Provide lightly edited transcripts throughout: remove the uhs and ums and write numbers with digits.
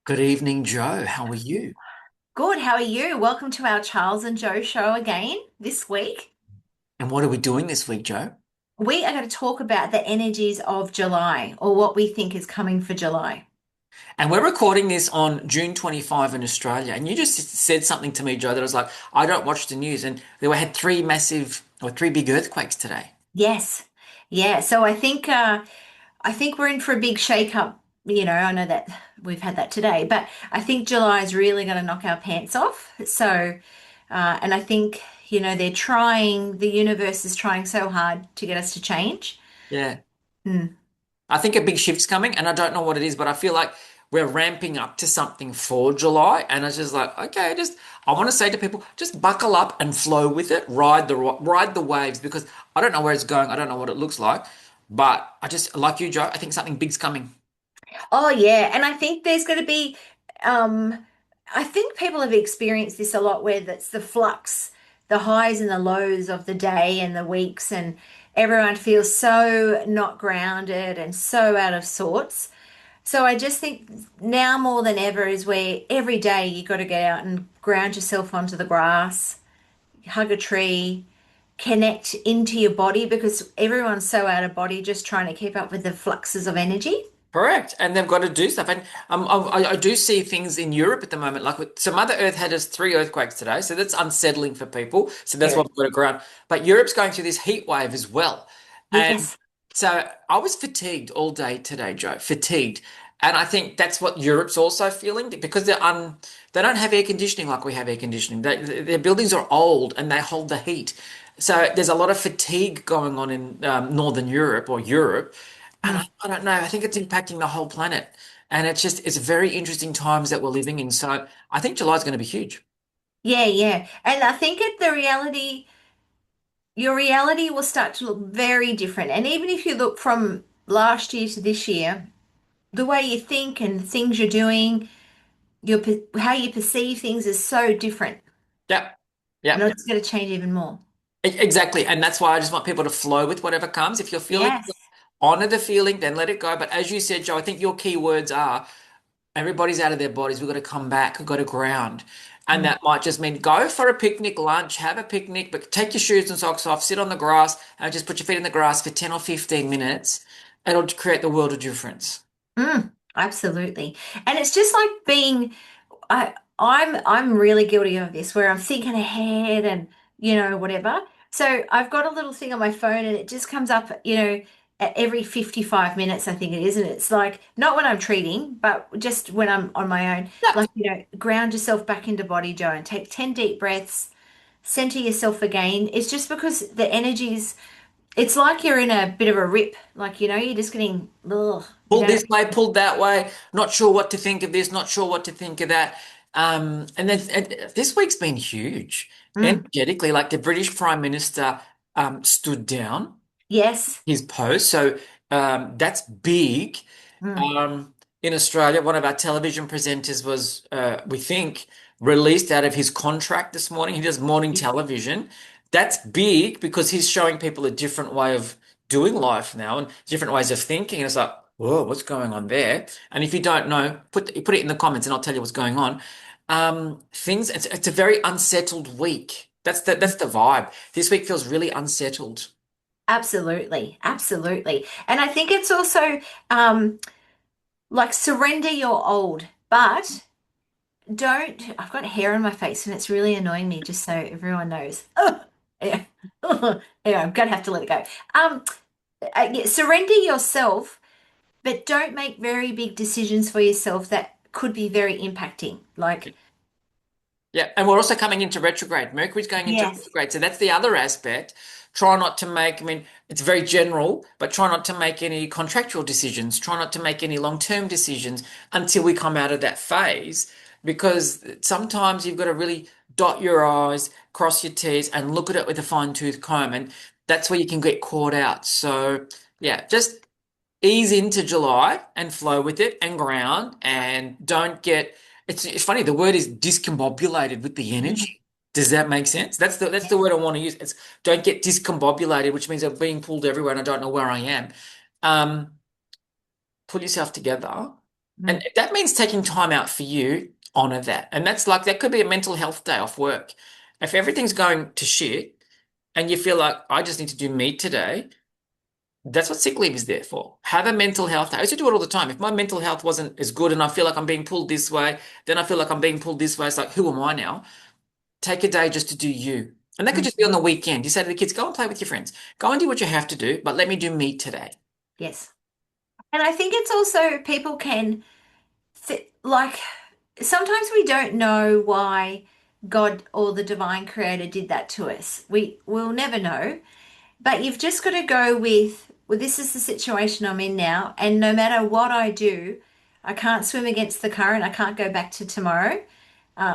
Good evening, Joe. How are you? Good, how are you? Welcome to our Charles and Joe show again this week. And what are we doing this week, Joe? We are going to talk about the energies of July or what we think is coming for July. And we're recording this on June 25 in Australia. And you just said something to me, Joe, that I was like, I don't watch the news. And had three big earthquakes today. Yes. Yeah, so I think we're in for a big shake-up. I know that we've had that today, but I think July is really going to knock our pants off. And I think, the universe is trying so hard to get us to change. Yeah. Mm. I think a big shift's coming, and I don't know what it is, but I feel like we're ramping up to something for July. And it's just like, okay, I want to say to people, just buckle up and flow with it, ride the waves, because I don't know where it's going. I don't know what it looks like. But I just, like you, Joe, I think something big's coming. Oh yeah, and I think there's going to be I think people have experienced this a lot where that's the flux, the highs and the lows of the day and the weeks, and everyone feels so not grounded and so out of sorts. So I just think now more than ever is where every day you got to get out and ground yourself onto the grass, hug a tree, connect into your body because everyone's so out of body just trying to keep up with the fluxes of energy. Correct. And they've got to do stuff. And I do see things in Europe at the moment, like so Mother Earth had us three earthquakes today. So that's unsettling for people. So that's why Very. we've got to ground. But Europe's going through this heat wave as well. And Yes. so I was fatigued all day today, Joe, fatigued. And I think that's what Europe's also feeling because they don't have air conditioning like we have air conditioning. Their buildings are old and they hold the heat. So there's a lot of fatigue going on in Northern Europe or Europe. And Mm. I don't know. I think it's impacting the whole planet. And it's very interesting times that we're living in. So I think July is going to be huge. Yeah, yeah. And I think your reality will start to look very different. And even if you look from last year to this year, the way you think and the things you're doing, how you perceive things is so different. Yep. And Yep. it's going to change even more. Exactly. And that's why I just want people to flow with whatever comes. If you're feeling, Yes. honor the feeling, then let it go. But as you said, Joe, I think your key words are everybody's out of their bodies. We've got to come back. We've got to ground. And Mm. that might just mean go for a picnic lunch, have a picnic, but take your shoes and socks off, sit on the grass, and just put your feet in the grass for 10 or 15 minutes. It'll create the world of difference. Absolutely. And it's just like being I'm really guilty of this where I'm thinking ahead and whatever. So I've got a little thing on my phone and it just comes up, at every 55 minutes, I think it is. And it's like not when I'm treating, but just when I'm on my own. Yeah. Like, ground yourself back into body, Joe, and take 10 deep breaths, center yourself again. It's just because the energies, it's like you're in a bit of a rip. Like, you're just getting, ugh, you Pulled don't this way, pulled that way, not sure what to think of this, not sure what to think of that. And this week's been huge mm, energetically. Like the British Prime Minister stood down yes. his post, so that's big. Mm, Um, in Australia, one of our television presenters was, we think, released out of his contract this morning. He does morning television. That's big because he's showing people a different way of doing life now and different ways of thinking. And it's like, whoa, what's going on there? And if you don't know, put it in the comments and I'll tell you what's going on. It's a very unsettled week. That's the vibe. This week feels really unsettled. absolutely. Absolutely. And I think it's also um, like surrender your old, but don't. I've got hair on my face and it's really annoying me, just so everyone knows. Ugh, yeah. Anyway, I'm gonna have to let it go. Um, yeah, surrender yourself, but don't make very big decisions for yourself that could be very impacting. Like, Yeah, and we're also coming into retrograde. Mercury's going into yes. retrograde. So that's the other aspect. Try not to make, I mean, it's very general, but try not to make any contractual decisions. Try not to make any long-term decisions until we come out of that phase. Because sometimes you've got to really dot your I's, cross your T's, and look at it with a fine-tooth comb. And that's where you can get caught out. So, yeah, just ease into July and flow with it and ground and don't get it's funny, the word is discombobulated with the Mhm. energy. Does that make sense? That's the word I want to use. It's don't get discombobulated, which means I'm being pulled everywhere and I don't know where I am. Um, Pull yourself together And Mm. if that means taking time out for you, honor that. And that's like, that could be a mental health day off work. If everything's going to shit and you feel like, I just need to do me today, that's what sick leave is there for. Have a mental health day. I used to do it all the time. If my mental health wasn't as good and I feel like I'm being pulled this way, then I feel like I'm being pulled this way. It's like, who am I now? Take a day just to do you. And that could just be Mm. on the weekend. You say to the kids, go and play with your friends. Go and do what you have to do, but let me do me today. Yes. And I think it's also people can like sometimes we don't know why God or the divine creator did that to us. We'll never know. But you've just got to go with, well, this is the situation I'm in now, and no matter what I do, I can't swim against the current. I can't go back to tomorrow.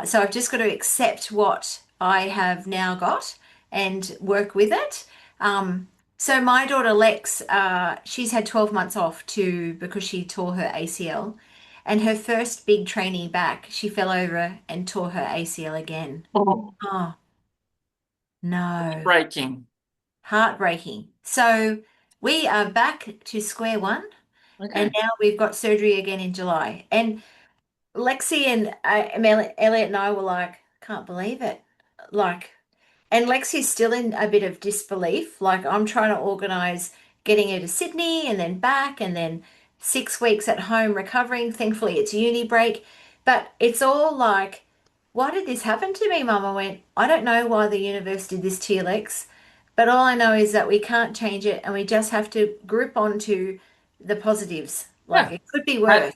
So I've just got to accept what I have now got and work with it. So my daughter Lex, she's had 12 months off too because she tore her ACL. And her first big training back, she fell over and tore her ACL again. Oh, Oh, no. breaking. Heartbreaking. So we are back to square one, and Okay. now we've got surgery again in July. And Lexi and Elliot and I were like, can't believe it. Like, and Lexi's still in a bit of disbelief. Like, I'm trying to organize getting her to Sydney and then back, and then 6 weeks at home recovering. Thankfully, it's uni break. But it's all like, why did this happen to me, Mum? I went, I don't know why the universe did this to you, Lex. But all I know is that we can't change it and we just have to grip onto the positives. Like, Yeah. it could be How, worse.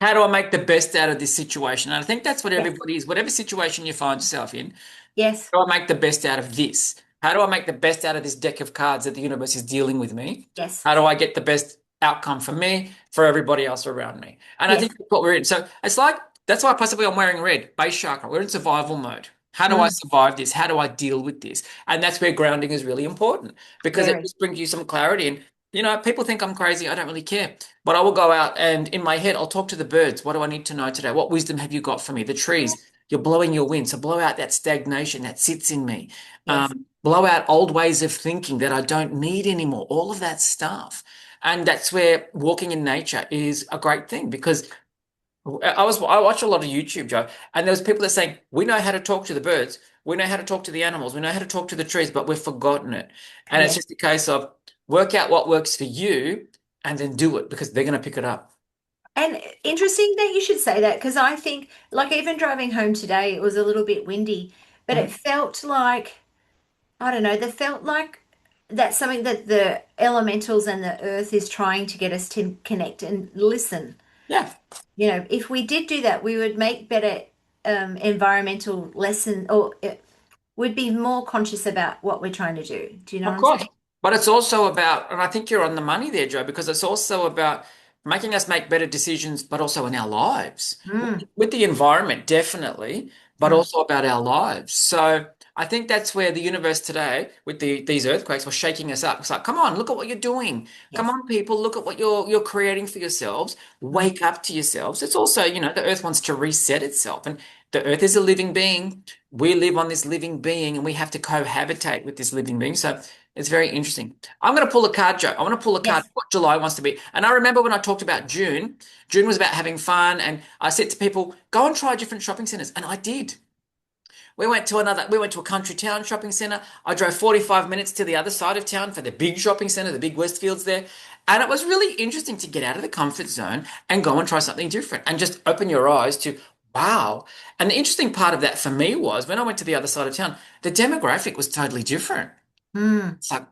how do I make the best out of this situation? And I think that's what Yes. everybody is, whatever situation you find yourself in. Yes. How do I make the best out of this? How do I make the best out of this deck of cards that the universe is dealing with me? Yes. How do I get the best outcome for me, for everybody else around me? And I Yes. think that's what we're in. So it's like, that's why possibly I'm wearing red, base chakra. We're in survival mode. How do I Mm, survive this? How do I deal with this? And that's where grounding is really important because it very. just brings you some clarity. And, people think I'm crazy. I don't really care. But I will go out and in my head, I'll talk to the birds. What do I need to know today? What wisdom have you got for me? The trees. You're blowing your wind. So blow out that stagnation that sits in me. Yes. Blow out old ways of thinking that I don't need anymore. All of that stuff. And that's where walking in nature is a great thing because I watch a lot of YouTube, Joe, and there was people that saying, we know how to talk to the birds, we know how to talk to the animals, we know how to talk to the trees, but we've forgotten it. And it's Yes. just a case of work out what works for you and then do it because they're going to pick it up. And interesting that you should say that because I think, like, even driving home today, it was a little bit windy, but it Mhm. felt like, I don't know, that felt like that's something that the elementals and the earth is trying to get us to connect and listen. Yeah. If we did do that, we would make better environmental lesson or would be more conscious about what we're trying to do. Do you know what Of I'm course. saying? But it's also about, and I think you're on the money there, Joe, because it's also about making us make better decisions, but also in our lives. Mm, With the environment, definitely, but mm, also about our lives. So I think that's where the universe today, with these earthquakes, was shaking us up. It's like, come on, look at what you're doing. Come yes. on, people, look at what you're creating for yourselves. Mm, Wake up to yourselves. It's also, the earth wants to reset itself. And the earth is a living being. We live on this living being and we have to cohabitate with this living being. So it's very interesting. I'm going to pull a card, Joe. I want to pull a card yes. what July wants to be. And I remember when I talked about June, June was about having fun. And I said to people, go and try different shopping centers. And I did. We went to a country town shopping center. I drove 45 minutes to the other side of town for the big shopping center, the big Westfields there. And it was really interesting to get out of the comfort zone and go and try something different and just open your eyes to, wow. And the interesting part of that for me was when I went to the other side of town, the demographic was totally different. Mm, It's like,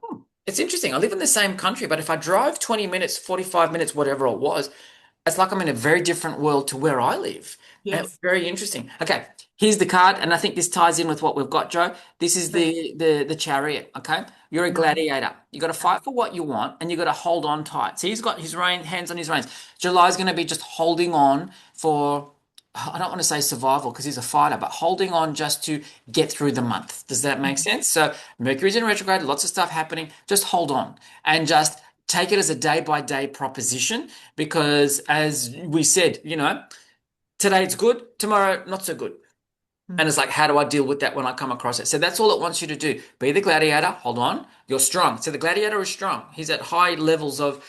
it's interesting. I live in the same country, but if I drive 20 minutes, 45 minutes, whatever it was, it's like I'm in a very different world to where I live. And it was yes. very interesting. Okay, here's the card, and I think this ties in with what we've got, Joe. This is Sure. the chariot. Okay, you're a Mm, gladiator. You got to fight for what you want, and you got to hold on tight. So he's got his hands on his reins. July's going to be just holding on for. I don't want to say survival because he's a fighter, but holding on just to get through the month. Does that make mm, sense? So Mercury's in retrograde, lots of stuff happening. Just hold on and just take it as a day by day proposition because as we said, today it's good, tomorrow not so good. And Mm. it's like, how do I deal with that when I come across it? So that's all it wants you to do. Be the gladiator. Hold on. You're strong. So the gladiator is strong. He's at high levels of,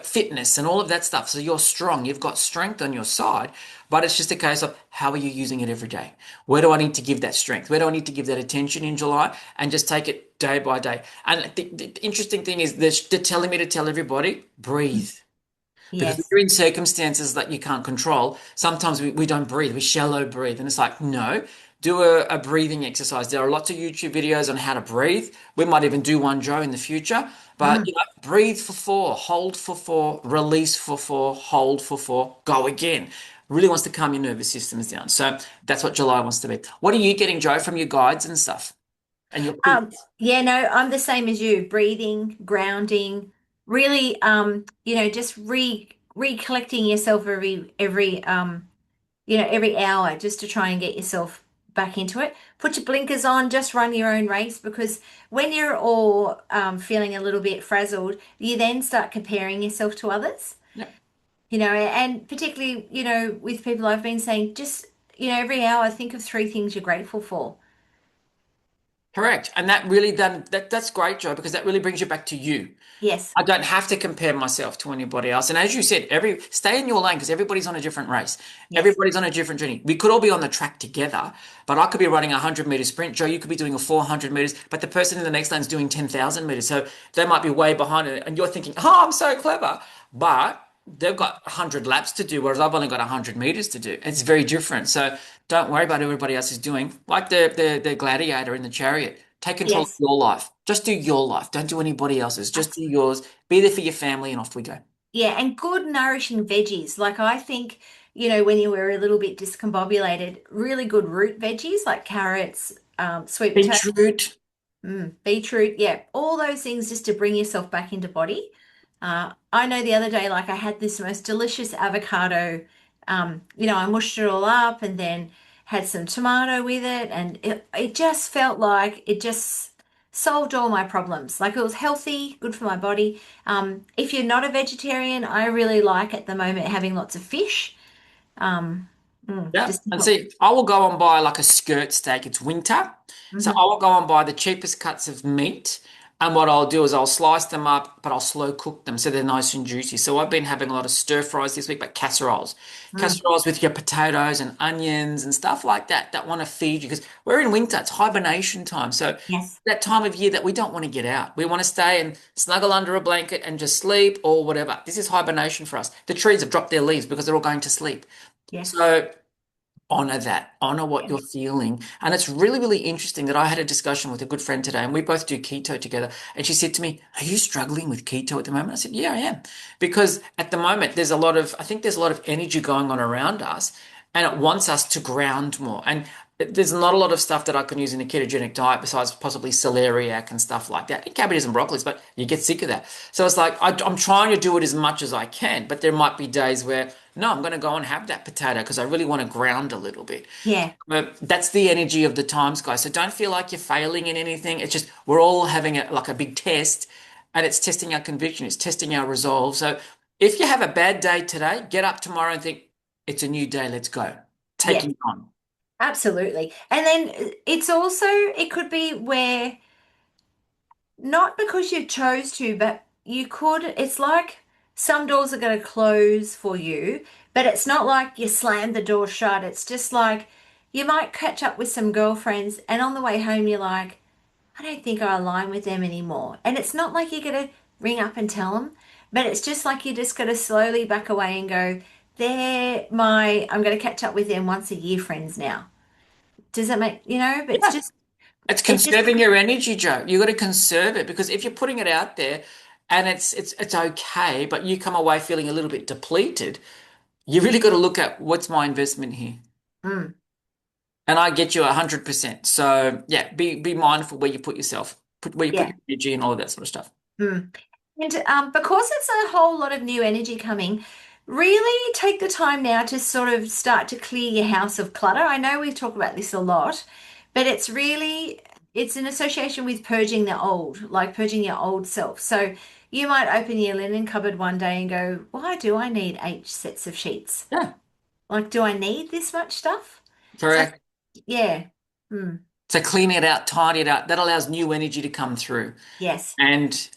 fitness and all of that stuff. So you're strong. You've got strength on your side. But it's just a case of how are you using it every day? Where do I need to give that strength? Where do I need to give that attention in July? And just take it day by day. And the interesting thing is they're telling me to tell everybody, breathe. Because when Yes. you're in circumstances that you can't control, sometimes we don't breathe, we shallow breathe. And it's like, no, do a breathing exercise. There are lots of YouTube videos on how to breathe. We might even do one, Joe, in the future. But Mm. breathe for 4, hold for 4, release for 4, hold for 4, go again. Really wants to calm your nervous systems down. So that's what July wants to be. What are you getting, Joe, from your guides and stuff and your quiz? Yeah, no, I'm the same as you. Breathing, grounding, really, just recollecting yourself every hour just to try and get yourself back into it. Put your blinkers on, just run your own race because when you're all feeling a little bit frazzled, you then start comparing yourself to others, Yeah. and particularly, with people I've been saying, just, every hour think of three things you're grateful for. Correct. And that really that's great, Joe, because that really brings you back to you. Yes, I don't have to compare myself to anybody else. And as you said, stay in your lane because everybody's on a different race. yes, Everybody's on a different journey. We could all be on the track together, but I could be running a 100-meter sprint. Joe, you could be doing a 400 meters, but the person in the next lane is doing 10,000 meters. So they might be way behind it. And you're thinking, oh, I'm so clever. But they've got 100 laps to do, whereas I've only got 100 meters to do. It's very different. So don't worry about what everybody else is doing. Like the gladiator in the chariot. Take control of yes, your life. Just do your life. Don't do anybody else's. Just do absolutely. yours. Be there for your family, and off we go. Yeah, and good nourishing veggies. Like I think, when you were a little bit discombobulated, really good root veggies like carrots, sweet potato. Beetroot. Beetroot, yeah, all those things just to bring yourself back into body. I know the other day, like I had this most delicious avocado. I mushed it all up and then had some tomato with it, and it just felt like it just solved all my problems. Like it was healthy, good for my body. If you're not a vegetarian, I really like at the moment having lots of fish. Um, Yeah. just to And help. see, I will go and buy like a skirt steak. It's winter. So I Mhm. will go and buy the cheapest cuts of meat. And what I'll do is I'll slice them up, but I'll slow cook them so they're nice and juicy. So I've been having a lot of stir fries this week, but casseroles. Mm, Casseroles with your potatoes and onions and stuff like that that want to feed you because we're in winter, it's hibernation time. So yes, that time of year that we don't want to get out. We want to stay and snuggle under a blanket and just sleep or whatever. This is hibernation for us. The trees have dropped their leaves because they're all going to sleep. yes, So honor that, honor what yes, you're feeling. And it's really, really interesting that I had a discussion with a good friend today, and we both do keto together. And she said to me, are you struggling with keto at the moment? I said, yeah, I am. Because at the moment, I think there's a lot of energy going on around us, and it wants us to ground more. And there's not a lot of stuff that I can use in a ketogenic diet besides possibly celeriac and stuff like that, and cabbages and broccolis, but you get sick of that. So it's like I'm trying to do it as much as I can, but there might be days where no, I'm going to go and have that potato because I really want to ground a little bit. yeah, But that's the energy of the times, guys. So don't feel like you're failing in anything. It's just we're all having like a big test, and it's testing our conviction, it's testing our resolve. So if you have a bad day today, get up tomorrow and think it's a new day. Let's go. yes. Taking on. Absolutely. And then it could be where not because you chose to, but it's like some doors are going to close for you, but it's not like you slam the door shut. It's just like you might catch up with some girlfriends, and on the way home, you're like, I don't think I align with them anymore. And it's not like you're going to ring up and tell them, but it's just like you just got to slowly back away and go, I'm going to catch up with them once a year friends now. Does that make, but Yeah. It's it just, conserving your energy, Joe. You got to conserve it because if you're putting it out there and it's okay, but you come away feeling a little bit depleted, you really got to look at what's my investment here. mm, And I get you 100%. So yeah, be mindful where you put yourself, where you put yeah. your energy and all of that sort of stuff. Mm. And because it's a whole lot of new energy coming, really take the time now to sort of start to clear your house of clutter. I know we've talked about this a lot, but it's an association with purging the old, like purging your old self. So you might open your linen cupboard one day and go, why do I need 8 sets of sheets? Yeah, Like, do I need this much stuff? So correct. Yeah. Mm. So clean it out, tidy it up. That allows new energy to come through. Yes. And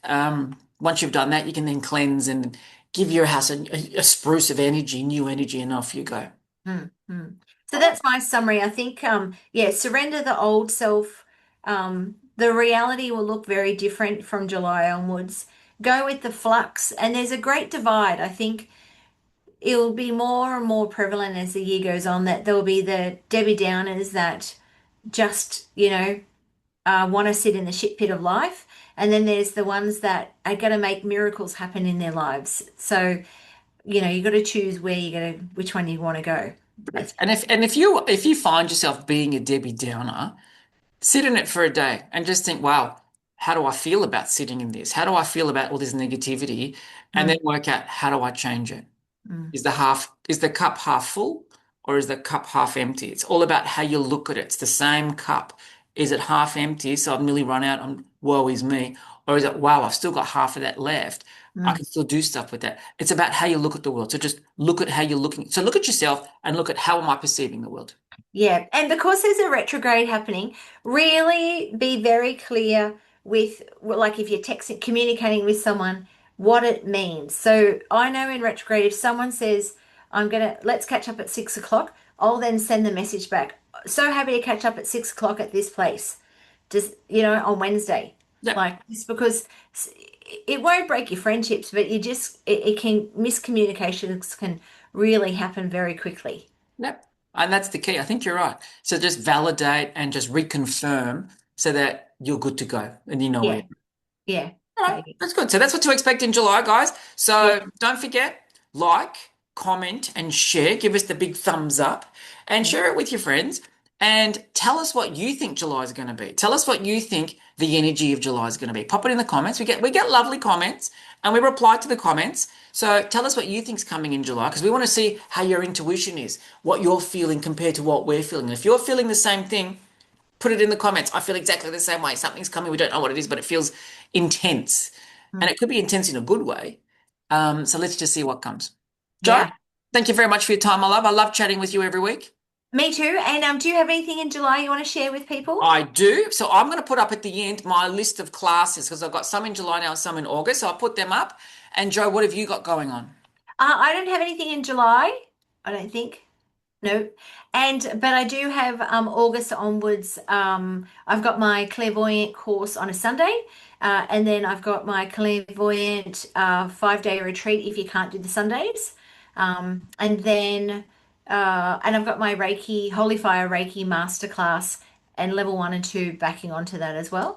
once you've done that, you can then cleanse and give your house a spruce of energy, new energy, and off you go. Mm. Mm. So All right. that's my summary. I think, yeah, surrender the old self. The reality will look very different from July onwards. Go with the flux, and there's a great divide. I think it'll be more and more prevalent as the year goes on that there'll be the Debbie Downers that just, want to sit in the shit pit of life. And then there's the ones that are going to make miracles happen in their lives. So, you got to choose where you're going to, which one you want to go with. Correct. And if you find yourself being a Debbie Downer, sit in it for a day and just think, wow, how do I feel about sitting in this? How do I feel about all this negativity? And Mm, then work out how do I change it? mm. Is the cup half full or is the cup half empty? It's all about how you look at it. It's the same cup. Is it half empty? So I've nearly run out and woe is me. Or is it, wow, I've still got half of that left. I Mm. can still do stuff with that. It's about how you look at the world. So just look at how you're looking. So look at yourself and look at how am I perceiving the world. Yeah, and because there's a retrograde happening, really be very clear with, well, like if you're texting, communicating with someone, what it means. So I know in retrograde, if someone says, let's catch up at 6 o'clock, I'll then send the message back. So happy to catch up at 6 o'clock at this place, just, on Wednesday. Yep. Like, just because it won't break your friendships, but it can, miscommunications can really happen very quickly. Yep. And that's the key. I think you're right. So just validate and just reconfirm so that you're good to go and you know where. Yeah. Yeah. All right, Okay. that's good. So that's what to expect in July, guys. Yeah. So don't forget, like, comment, and share. Give us the big thumbs up and Yeah. share it with your friends. And tell us what you think July is going to be. Tell us what you think the energy of July is going to be. Pop it in the comments. We get lovely comments and we reply to the comments. So tell us what you think's coming in July because we want to see how your intuition is, what you're feeling compared to what we're feeling. And if you're feeling the same thing, put it in the comments. I feel exactly the same way. Something's coming. We don't know what it is, but it feels intense. And Mm. it could be intense in a good way. So let's just see what comes. Joe, Yeah. thank you very much for your time, my love. I love chatting with you every week. Me too. And do you have anything in July you want to share with people? I do. So I'm going to put up at the end my list of classes because I've got some in July now and some in August. So I'll put them up. And Joe, what have you got going on? I don't have anything in July. I don't think. No. But I do have August onwards. I've got my clairvoyant course on a Sunday. And then I've got my clairvoyant 5-day retreat if you can't do the Sundays. And I've got my Reiki, Holy Fire Reiki masterclass and level 1 and 2 backing onto that as well.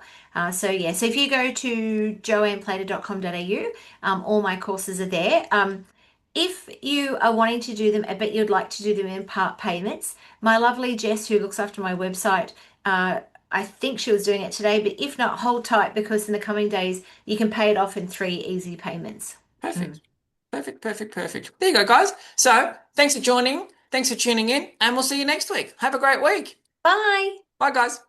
So yeah, so if you go to joanneplater.com.au, all my courses are there. If you are wanting to do them, but you'd like to do them in part payments, my lovely Jess, who looks after my website, I think she was doing it today, but if not, hold tight because in the coming days you can pay it off in 3 easy payments. Perfect. Mm. Perfect, perfect, perfect. There you go, guys. So thanks for joining. Thanks for tuning in. And we'll see you next week. Have a great week. Bye. Bye, guys.